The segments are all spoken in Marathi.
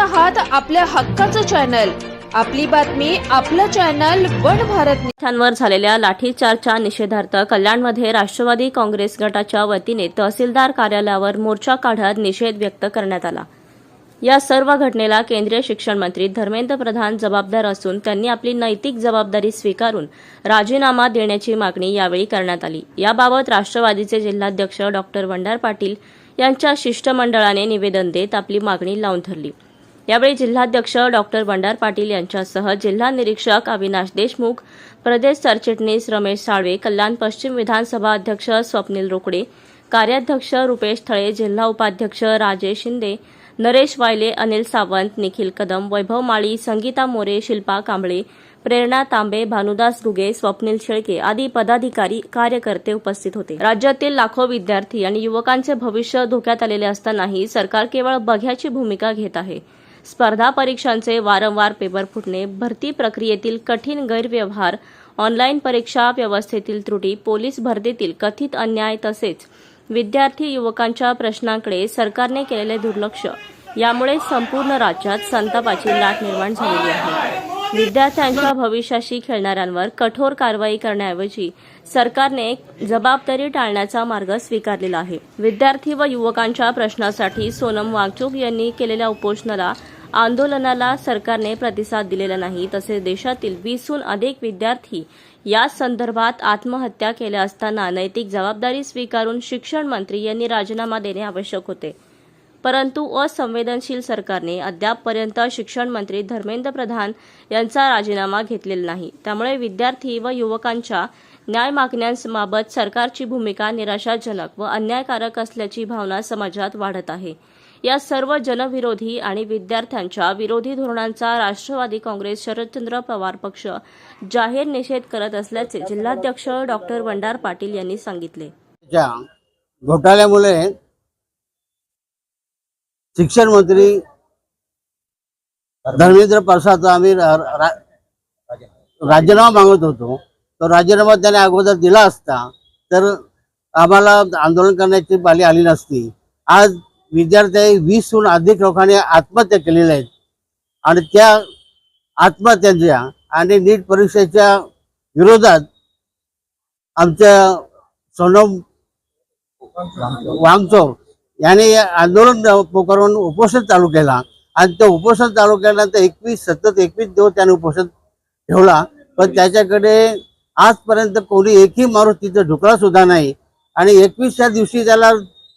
आहात आपल्या हक्काचं चॅनल, आपली बातमी आपलं चॅनल वन भारत. वर झालेल्या लाठीचार्जच्या निषेधार्थ कल्याणमध्ये राष्ट्रवादी काँग्रेस गटाच्या वतीने तहसीलदार कार्यालयावर मोर्चा काढत निषेध व्यक्त करण्यात आला. या सर्व घटनेला केंद्रीय शिक्षण मंत्री धर्मेंद्र प्रधान जबाबदार असून त्यांनी आपली नैतिक जबाबदारी स्वीकारून राजीनामा देण्याची मागणी यावेळी करण्यात आली. याबाबत राष्ट्रवादीचे जिल्हाध्यक्ष डॉ. वंडार पाटील यांच्या शिष्टमंडळाने निवेदन देत आपली मागणी लावून धरली. यावेळी जिल्हाध्यक्ष डॉ. वंडार पाटील यांच्यासह जिल्हा निरीक्षक अविनाश देशमुख, प्रदेश सरचिटणीस रमेश साळवे, कल्याण पश्चिम विधानसभा अध्यक्ष स्वप्नील रोकडे, कार्याध्यक्ष रुपेश थळे, जिल्हा उपाध्यक्ष राजेश शिंदे, नरेश वायले, अनिल सावंत, निखिल कदम, वैभव माळी, संगीता मोरे, शिल्पा कांबळे, प्रेरणा तांबे, भानुदास घुगे, स्वप्नील शेळके आदी पदाधिकारी कार्यकर्ते उपस्थित होते. राज्यातील लाखो विद्यार्थी आणि युवकांचे भविष्य धोक्यात आलेले असतानाही सरकार केवळ बघ्याची भूमिका घेत आहे. स्पर्धा परीक्षांचे वारंवार पेपर फुटणे, भरती प्रक्रियेतील कठीण गैरव्यवहार, ऑनलाईन परीक्षा व्यवस्थेतील त्रुटी, पोलीस भरतीतील कथित अन्याय तसेच विद्यार्थी युवकांच्या प्रश्नांकडे सरकारने केलेले दुर्लक्ष यामुळे संपूर्ण राज्यात संतापाची लाट निर्माण झालेली आहे. विद्यार्थ्यांच्या भविष्याशी खेळणाऱ्यांवर कठोर कारवाई करण्याऐवजी सरकारने जबाबदारी टाळण्याचा मार्ग स्वीकारलेला आहे. विद्यार्थी व युवकांच्या प्रश्नासाठी सोनम वांगचुक यांनी केलेल्या उपोषणाला आंदोलनाला सरकारने प्रतिसाद दिलेला नाही. तसेच देशातील 20हून अधिक विद्यार्थी या संदर्भात आत्महत्या केल्या असताना नैतिक जबाबदारी स्वीकारून शिक्षण मंत्री यांनी राजीनामा देणे आवश्यक होते. परंतु असंवेदनशील सरकारने अद्यापपर्यंत शिक्षण मंत्री धर्मेंद्र प्रधान यांचा राजीनामा घेतलेला नाही. त्यामुळे विद्यार्थी व युवकांच्या न्याय मागण्यांबाबत सरकारची भूमिका निराशाजनक व अन्यायकारक असल्याची भावना समाजात वाढत आहे. या सर्व जनविरोधी आणि विद्यार्थ्यांच्या विरोधी धोरणांचा राष्ट्रवादी काँग्रेस शरदचंद्र पवार पक्ष जाहीर निषेध करत असल्याचे जिल्हाध्यक्ष डॉ. वंडार पाटील यांनी सांगितले. घोटाळ्यामुळे शिक्षण मंत्री धर्मेंद्र प्रसाद आम्ही राजीनामा मागत होतो. तो राजीनामा त्याने अगोदर दिला असता तर आम्हाला आंदोलन करण्याची पाळी आली नसती. आज विद्यार्थी 20हून अधिक लोकांनी आत्महत्या केलेल्या आहेत आणि त्या आत्महत्यांच्या आणि नीट परीक्षेच्या विरोधात आमच्या सोनम वांगचुक यांनी आंदोलन करून उपोषण चालू केला आणि ते उपोषण चालू केल्यानंतर सतत 21 दिवस त्याने उपोषण ठेवला. पण त्याच्याकडे आजपर्यंत कोणी एकही माणूस तिथे ढुकला सुद्धा नाही आणि 21व्या दिवशी त्याला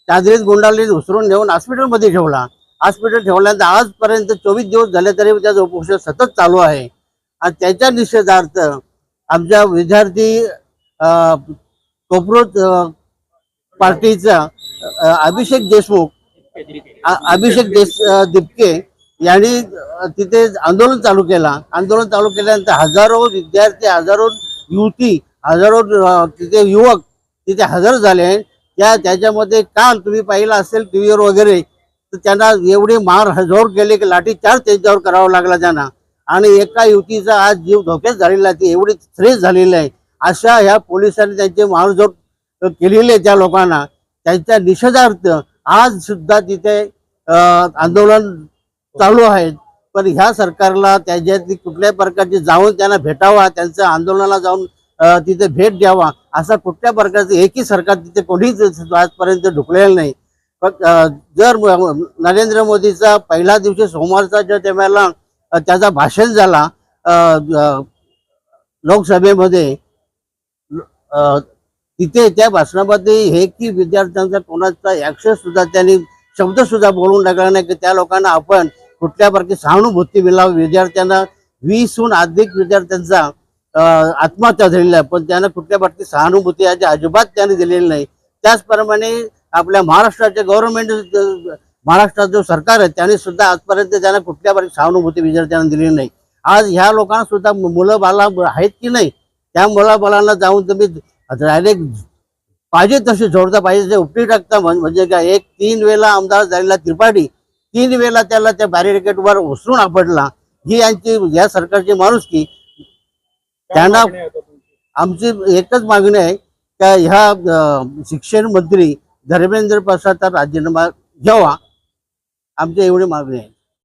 चादरीत गुंडाळीत उचलून नेऊन हॉस्पिटलमध्ये ठेवला. हॉस्पिटल ठेवल्यानंतर आजपर्यंत 24 दिवस झाले तरी त्याचं उपोषण सतत चालू आहे. आणि त्याच्या निषेधार्थ आमच्या विद्यार्थी कोपरोज पार्टीचा अभिषेक दिपके यांनी तिथे आंदोलन चालू केला. आंदोलन चालू केल्यानंतर हजारो विद्यार्थी, हजारो युवती, हजारो तिथे युवक तिथे हजर झाले. त्याच्यामध्ये काल तुम्ही पाहिलं असेल टीव्हीवर वगैरे तर त्यांना एवढे मारहाण केले की लाठीचार्ज त्यांच्यावर करावा लागला त्यांना. आणि एका युवतीचा आज जीव धोक्यात झालेला, ती एवढी श्रेष्ठ झालेली आहे. अशा ह्या पोलिसांनी त्यांचे मारझोड केलेले त्या लोकांना त्यांच्या निषेधार्थ आज सुद्धा तिथे आंदोलन चालू आहे. पण ह्या सरकारला त्याच्यातली कुठल्याही प्रकारची जाऊन त्यांना भेटावा, त्यांच्या आंदोलनाला जाऊन तिथे भेट द्यावा असा कुठल्या प्रकारचं एकही सरकार तिथे कोणीच आजपर्यंत ढुकलेलं नाही. जर नरेंद्र मोदीचा पहिल्या दिवशी सोमवारचा जर त्यावेळेला त्याचा भाषण झाला लोकसभेमध्ये, तिथे त्या भाषणामध्ये हे की विद्यार्थ्यांचा कोणाचा ऍक्शन सुद्धा त्यांनी शब्द सुद्धा बोलून टाकला नाही की त्या लोकांना आपण कुठल्या प्रकारची सहानुभूती मिळावी. विद्यार्थ्यांना 20हून अधिक विद्यार्थ्यांचा आत्महत्या झालेल्या आहे पण त्यांना कुठल्या प्रकारची सहानुभूती अजिबात त्यांनी दिलेली नाही. त्याचप्रमाणे आपल्या महाराष्ट्राचे गव्हर्नमेंट, महाराष्ट्रात जो सरकार आहे त्याने सुद्धा आजपर्यंत त्यांना कुठल्या प्रकारची सहानुभूती विद्यार्थ्यांना दिलेली नाही. आज ह्या लोकांना सुद्धा मुलं बाला आहेत की नाही, त्या मुलाबालांना जाऊन तुम्ही डायरेक्ट पाहिजे तसे जोडता पाहिजे ते उपटी टाकता. म्हणजे काय, एक 3 वेळा आमदार झालेला त्रिपाठी 3 वेळा त्याला त्या बॅरिकेडवर उचलून आपटला. ही या सरकारची माणुसकी. त्यांना आमची एकच मागणी आहे का ह्या शिक्षण मंत्री धर्मेंद्र प्रसादचा राजीनामा घ्यावा. आमची एवढी मागणी आहे.